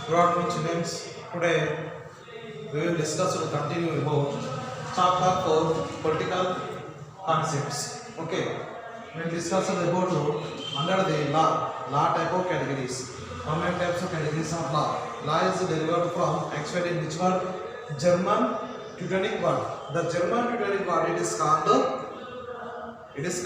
Good afternoon, children. Today we will discuss or continue about chapter 4 political concepts. Okay, we will discuss about under the law type of categories. How many types of categories of law? Law is derived from actually which word? German Teutonic word. The German Teutonic word it is called German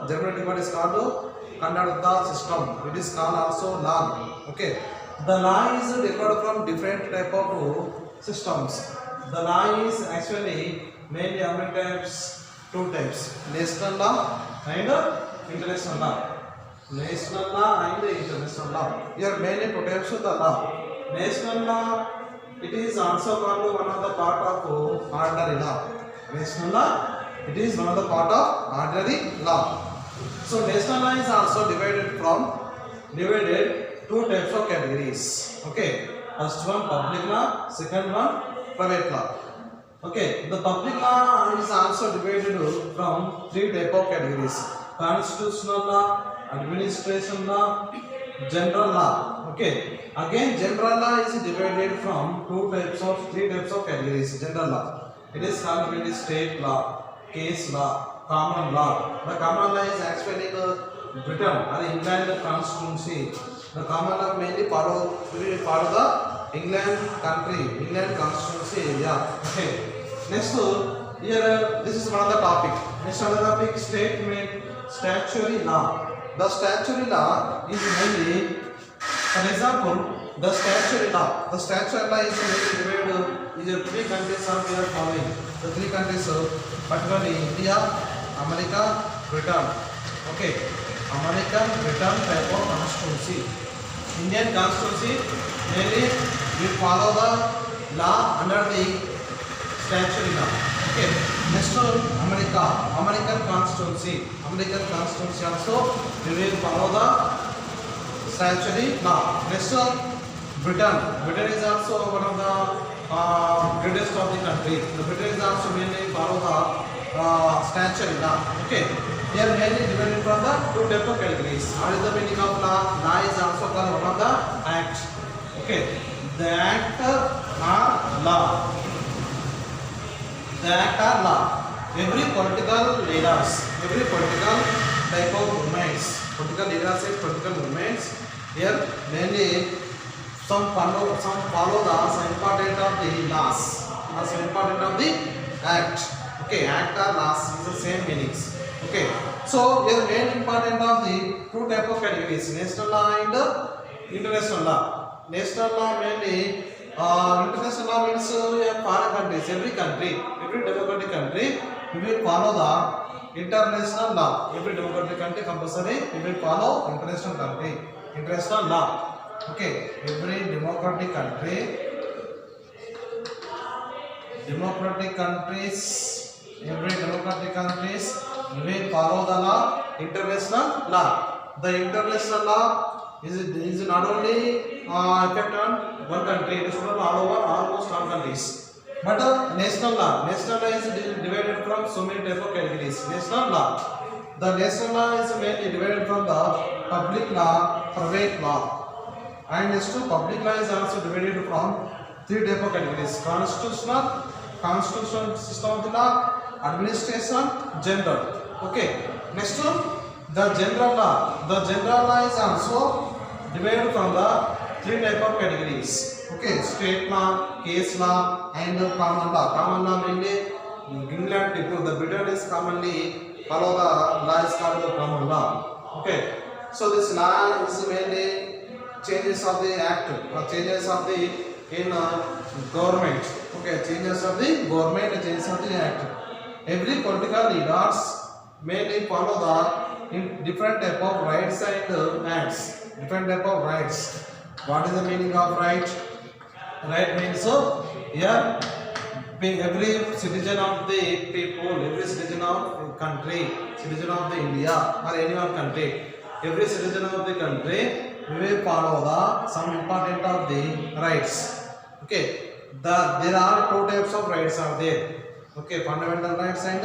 Teutonic word is called conduct the system. It is called also law. Okay. The law is derived from different type of systems. The law is actually mainly how many types? Two types: national law and international law. National law and international law. Here mainly two types of the law. National law, it is also called one of the part of ordinary law. National law, it is one of the part of ordinary law. So national law is also divided two types of categories. Okay, first one public law, second one private law. Okay, the public law is also divided from three type of categories: constitutional law, administration law, general law. Okay, again general law is divided from three types of categories. General law, it is called mainly state law, case law, common law. The common law is actually the Britain or England constituency. The common law mainly follow the England constituency area. Okay. Next, here this is one of the topic. Next another topic: statutory law. The statutory law is mainly, for example, the statutory law. The statutory law is mainly divided into three countries are we are following. The three countries, particularly India, America, Britain. Okay, American, Britain type of constituency. Indian constituency mainly we follow the law under the statutory law. Okay. Next American constituency. American constituency also we will follow the statutory law. Next Britain. Britain is also one of the greatest of the country. The Britain is also mainly follow the statutory law. Okay. They are mainly divided from the two type of categories. What is the meaning of law? Law is also called one of the act. Okay. The act or law. The act or law. Every political leaders, every political type of movements, political leaders and political movements, here mainly some follow the some important of the laws, or some important of the act. Okay, act or laws is the same meanings. Okay, so here main important of the two type of categories: national law and international law. National law mainly, international law means foreign countries. Every democratic country, we will follow the international law. Every democratic country compulsory we will follow international law. Okay, every democratic countries will follow the law, international law. The international law is not only effect on one country, it is all over almost all countries. But national law is divided from so many type of categories. National law, the national law is mainly divided from the public law, private law, and next to public law is also divided from three type of categories: constitutional system of the law, administration, general. Okay. Next one, the general law. The general law is also divided from the three type of categories. Okay, state law, case law, and common law. Common law mainly England people, the Britain is commonly follow the law is called the common law. Okay, so this law is mainly changes of the act or changes of the government. Okay, changes of the government, changes of the act. Every political leaders mainly follow the different type of rights and acts. Different type of rights. What is the meaning of right? Right means here every citizen of the people, every citizen of country, citizen of the India or any other country, every citizen of the country will follow the some important of the rights. Okay, there are two types of rights are there. Okay, fundamental rights and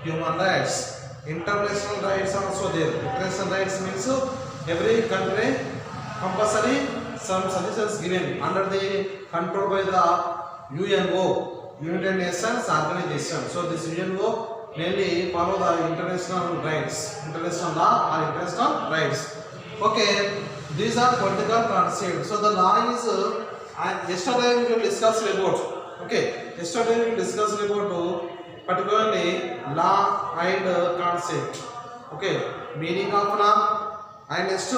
human rights. International rights are also there. International rights means every country compulsory some suggestions given under the control by the UNO, United Nations Organization. So this UNO mainly follow the international rights, international law or international rights. Okay, these are political concepts. So the law is yesterday we will discuss about. Okay, yesterday we discussed about particularly law and concept. Okay, meaning of law and next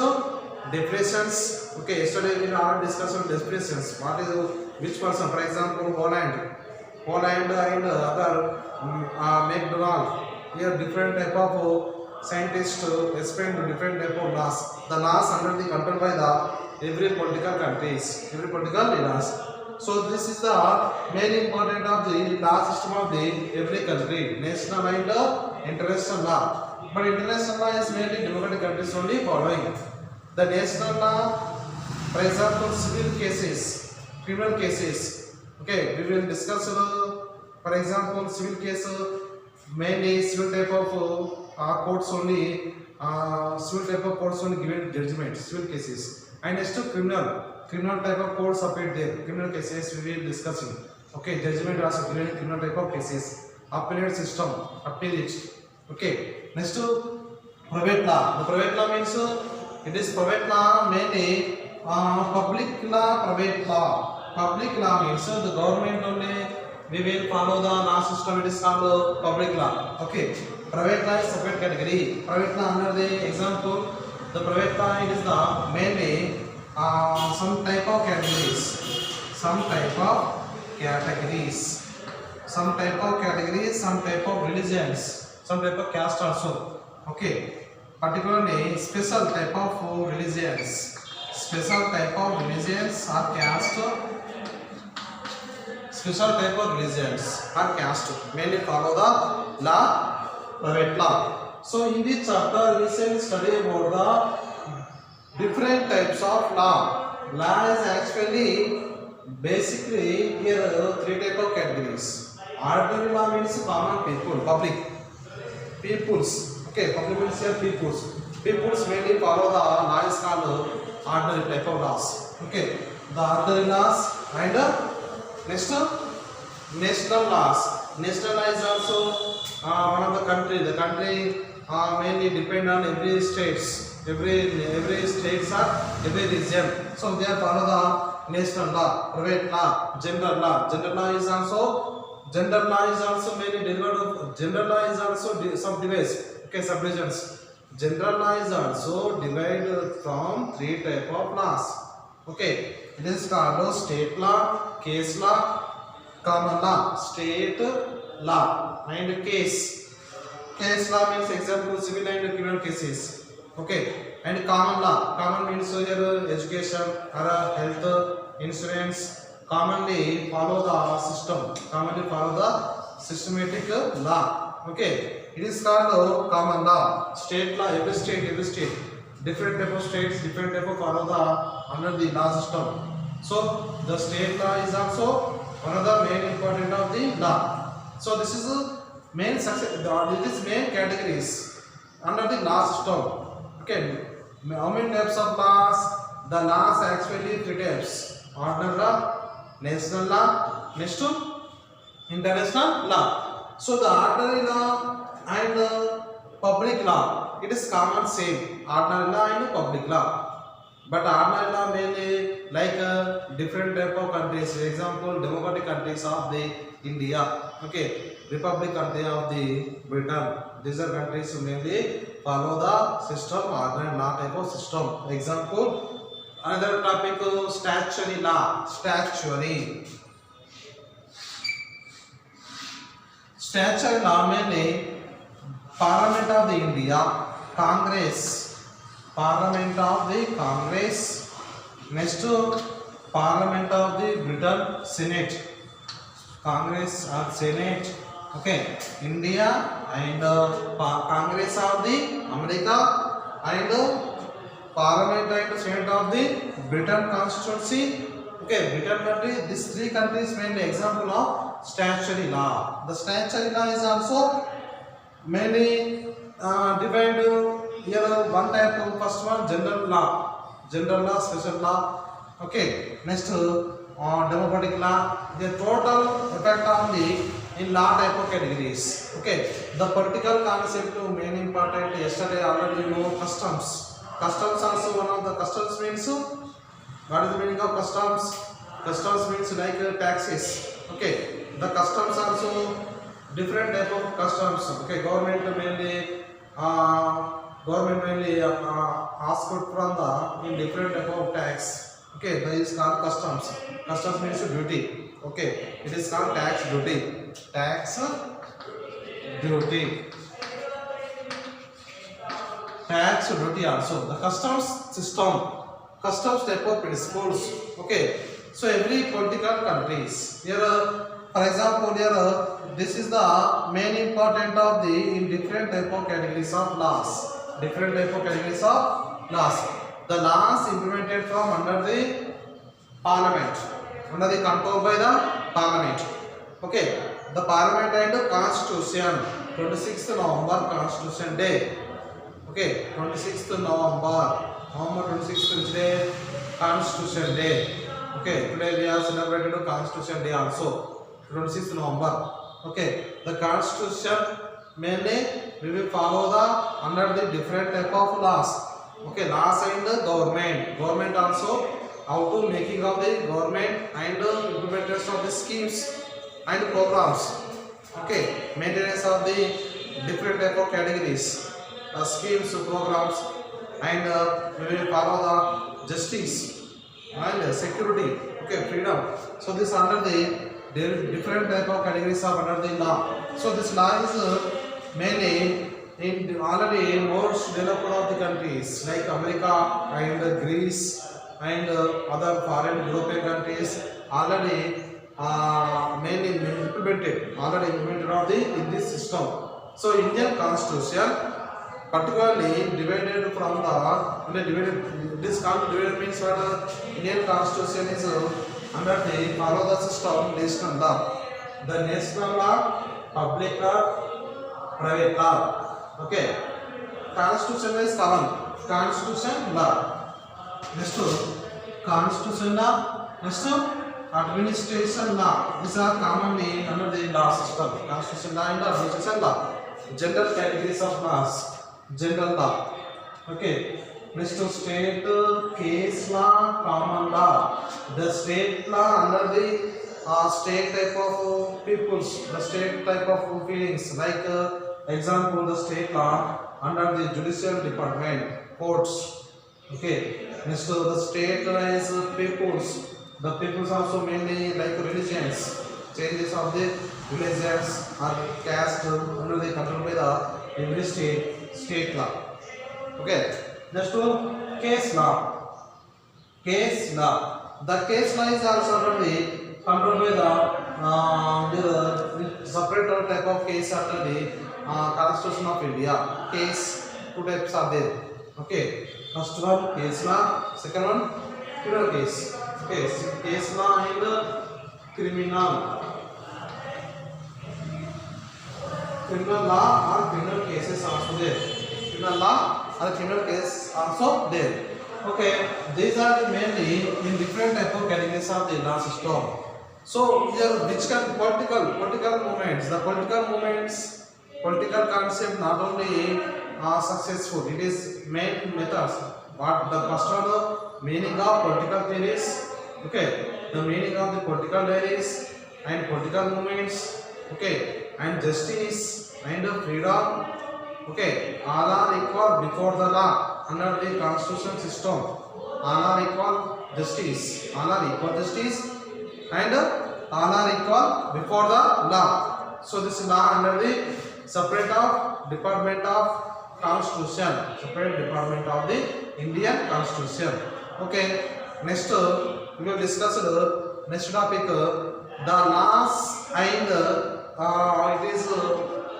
definitions. Okay, yesterday we already discussed on definitions. What is which person? For example, Holland and other McDonald. Here different type of scientists explain the different type of laws. The laws under the control by the every political countries, every political laws. So this is the main important of the law system of the every country, national and international law. But international law is mainly democratic countries only following. The national law, for example, civil cases, criminal cases. Okay, we will discuss. For example, civil case, mainly civil type of courts only. Civil type of courts only given judgment. Civil cases. And next to criminal type of courts appeared there. Criminal cases we will discussing. Okay, judgment also given criminal type of cases. Appellate system, appellate. Okay, next to private law. The private law means it is private law mainly public law, private law. Public law means the government only we will follow the law system. It is called public law. Okay, private law is separate category. Private law under the example, the private law it is the mainly some type of categories, some type of categories, some type of categories, some type of religions, some type of caste also. Okay, particularly special type of religions, special type of religions or caste, special type of religions or caste mainly follow the law, private law. So in this chapter we shall study about the different types of law. Law is actually basically here three type of categories. Ordinary law means common people, public, peoples. Okay, public means here peoples. Peoples mainly follow the law is called ordinary type of laws. Okay, the ordinary laws and next national laws. National law is also one of the country. The country mainly depend on every states. Every states or every region. So they follow the national law, private law, gender law. Gender law is also mainly derived of gender law is also subdivides. Okay, subdivisions. Gender law is also divided from three type of laws. Okay, it is called state law, case law, common law. State law and case. Case law means example civil and criminal cases. Okay, and common law. Common means here education or health, insurance. Commonly follow the system. Commonly follow the systematic law. Okay, it is called common law. State law. Every state, different type of states, different type of follow the under the law system. So the state law is also one of the main important of the law. So this is the main success. This is main categories under the law system. Okay, how many types of laws? The laws actually three types: ordinary law, national law, next to international law. So the ordinary law and public law, it is common same. Ordinary law and public law. But ordinary law mainly like different type of countries. For example, democratic countries of the India. Okay, republic country of the Britain. These are countries who mainly follow the system, ordinary law type of system. Example, another topic, statutory law. Statutory law mainly Parliament of the India, Congress, Parliament of the Congress, next to Parliament of the Britain, Senate, Congress or Senate. Okay, India and Congress of the America and Parliament and Senate of the Britain constituency. Okay, Britain country. These three countries mainly example of statutory law. The statutory law is also mainly divided here one type of first one general law, special law, Okay, next democratic law, the total effect on the in law type of categories. Okay, the political concept main important. Yesterday already you know customs. Customs also one of the customs means what is the meaning of customs? Customs means like taxes. Okay, the customs also different type of customs. Okay, government mainly ask from the in different type of tax. Okay, that is called customs. Customs means duty. Okay, it is called tax duty. Tax duty. Tax duty also. The customs system. Customs type of principles. Okay, so every political countries here, for example, here this is the main important of the in different type of categories of laws. Different type of categories of laws. The laws implemented from under the parliament, under the control by the parliament. Okay, the parliament and constitution. 26th November Constitution Day. Okay, 26th November. November 26th which day? Constitution Day. Okay, today we are celebrated Constitution Day also. 26th November. Okay, the Constitution mainly we will follow the under the different type of laws. Okay, laws and government. Government also how to making of the government and implementation of the schemes and programs. Okay, maintenance of the different type of categories, schemes, programs, and we will follow the justice and security. Okay, freedom. So this under the different type of categories of under the law. So this law is mainly in already most developed of the countries like America and Greece and other foreign European countries already mainly implemented of the in this system. So Indian Constitution particularly divided from the divided, this divided means what Indian Constitution is under the follow the system national law. The national law, public law, private law. Okay. Constitution is common. Constitution law. Next constitution law. Next administration law. These are commonly under the law system. Constitution law and administration law. General categories of laws. General law. Okay. Next state case law, common law. The state law under the state type of peoples, the state type of feelings. Like example, the state law under the judicial department, courts. Okay. Next the state is peoples. The peoples also mainly like religions. Changes of the religions or caste under the control by the every state law. Okay. Next to case law. Case law. The case law is also under the control by the separate type of case under the Constitution of India. Case, two types are there. Okay. First one case law. Second one criminal case. Okay. Case law and criminal. Criminal law or criminal cases also there. Criminal law or criminal case also there. Okay, these are mainly in different type of categories of the law system. So here which can political movements, the political concept not only are successful, it is main methods. What the first one, meaning of political theories. Okay, the meaning of the political theories and political movements. Okay, and justice and freedom. Okay, all are equal before the law under the constitution system. All are equal justice. All are equal justice and all are equal before the law. So this law under the separate of Department of Constitution, separate department of the Indian Constitution. Okay, next we will discuss the next topic, the laws and it is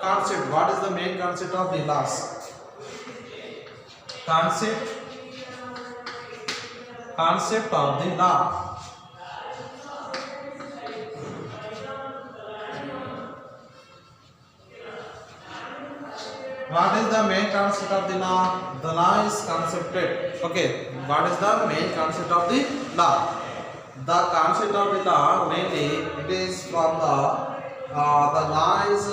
concept. What is the main concept of the laws? Concept of the law. What is the main concept of the law? The law is concepted. Okay, what is the main concept of the law. The concept of the law mainly it is from the law is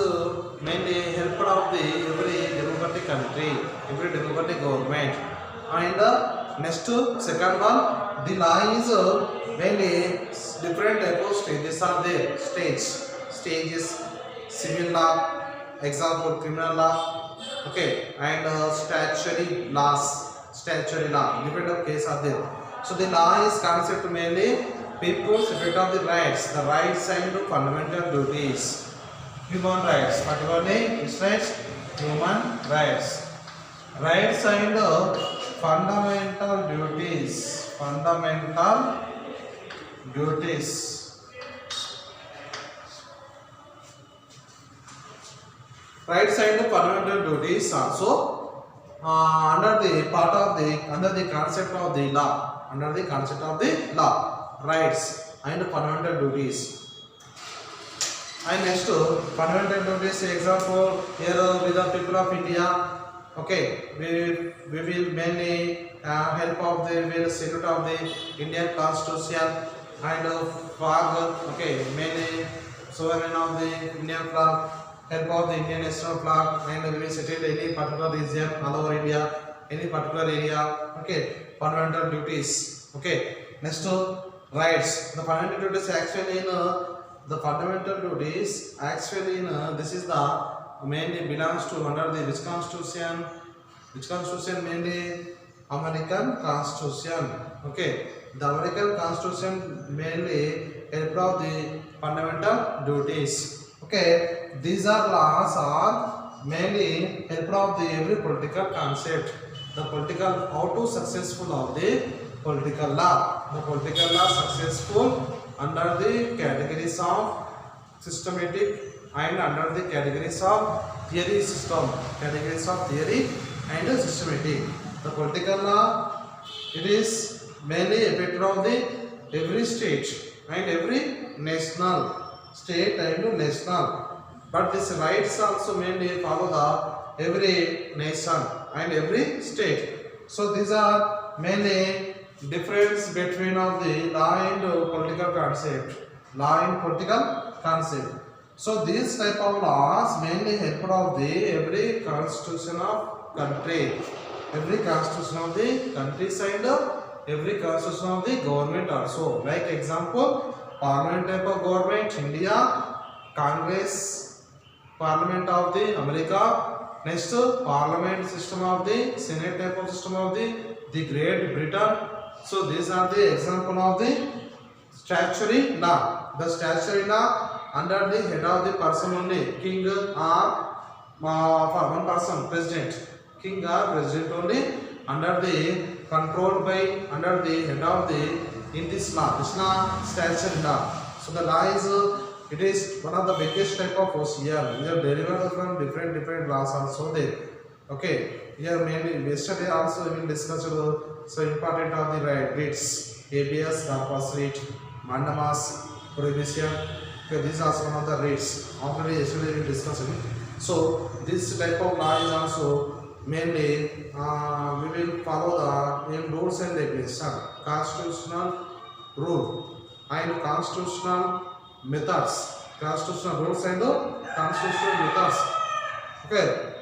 mainly helped of the every democratic country, every democratic government. And next second one, the law is mainly different type of stages are there. Stages, civil law, example criminal law, okay, and statutory law, different of case are there. So the law is concept mainly people's effect of the rights and fundamental duties, human rights, particularly its rights, human rights, and fundamental duties, rights and fundamental duties also under the concept of the law, rights and fundamental duties. And next fundamental duties example here with the people of India. Okay, we will mainly help of the will salute of the Indian Constitution and flag. Okay, mainly sovereign of the Indian flag, help of the Indian national flag, and we will settle any particular region all over India, any particular area. Okay, fundamental duties. Okay, next rights. The fundamental duties actually this is the mainly belongs to under the which constitution? Which constitution? Mainly American Constitution. Okay, the American Constitution mainly help of the fundamental duties. Okay, these are laws are mainly help of the every political concept. The political how to successful of the political law. The political law successful under the categories of systematic and under the categories of theory system, categories of theory and systematic. The political law it is mainly effective of the every state and every national, state and national. But these rights also mainly follow the every nation and every state. So these are mainly difference between of the law and political concept. So these type of laws mainly help of the every constitution of country, every constitution of the countries and every constitution of the government also. Like example, parliament type of government India, Congress, Parliament of the America, next parliament system of the Senate type of system of the Great Britain. So these are the example of the statutory law. The statutory law under the head of the person only, king or one person, president, king or president only, under the controlled by under the head of the in this law statutory law. So the law is it is one of the biggest type of OCR. We have derived from different laws also there. Okay, here mainly yesterday also we will discuss so important of the writs, habeas corpus writ, mandamus, prohibition. Okay, these are some of the writs. Already yesterday we discussed it. So this type of law is also mainly we will follow the rules and regulations, constitutional rule and constitutional methods, constitutional rules and constitutional methods. Okay,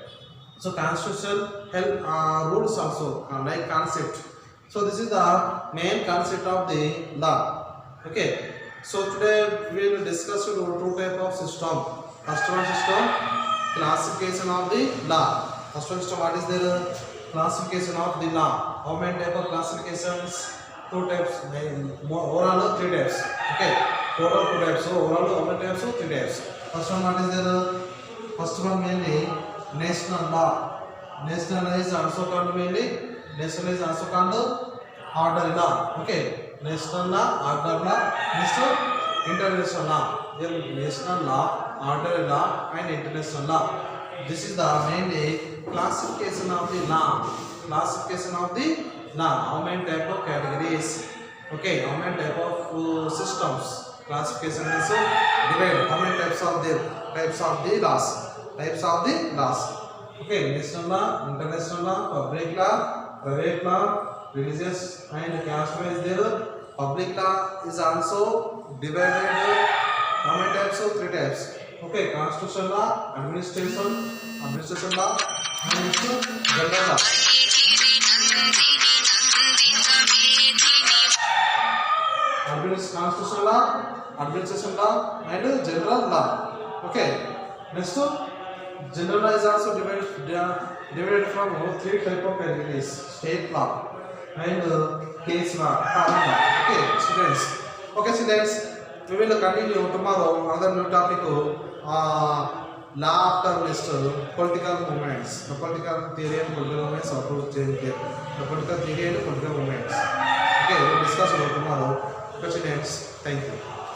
so constitutional help rules also like concept. So this is the main concept of the law. Okay, so today we will discuss two type of system. First one system, classification of the law. First one system, what is the classification of the law? How many type of classifications? Two types. Overall three types. Okay, total two types. So overall how many types? So three types. First one, what is the first one mainly national law. National is also called mainly national is also called order law. Okay, national law, order law, next international law. Then national law, order law, and international law. This is the mainly classification of the law. Classification of the law. How many type of categories? Okay, how many type of systems? Classification is divided. How many types of the laws? Types of the laws. Okay, national law, international law, public law, private law, religious and caste law is there. Public law is also divided how many types? So 3 types. Okay, constitutional law, administration law, and general law. Constitutional law, administration law, and general law. Okay, next general law is also divided from 3 type of categories: state law and case law, common law. Okay, students. Okay, students. We will continue tomorrow another new topic. Law after list political movements. The political theory and political movements are to change here. The political theory and political movements. Okay, we will discuss tomorrow. Okay, students. Thank you.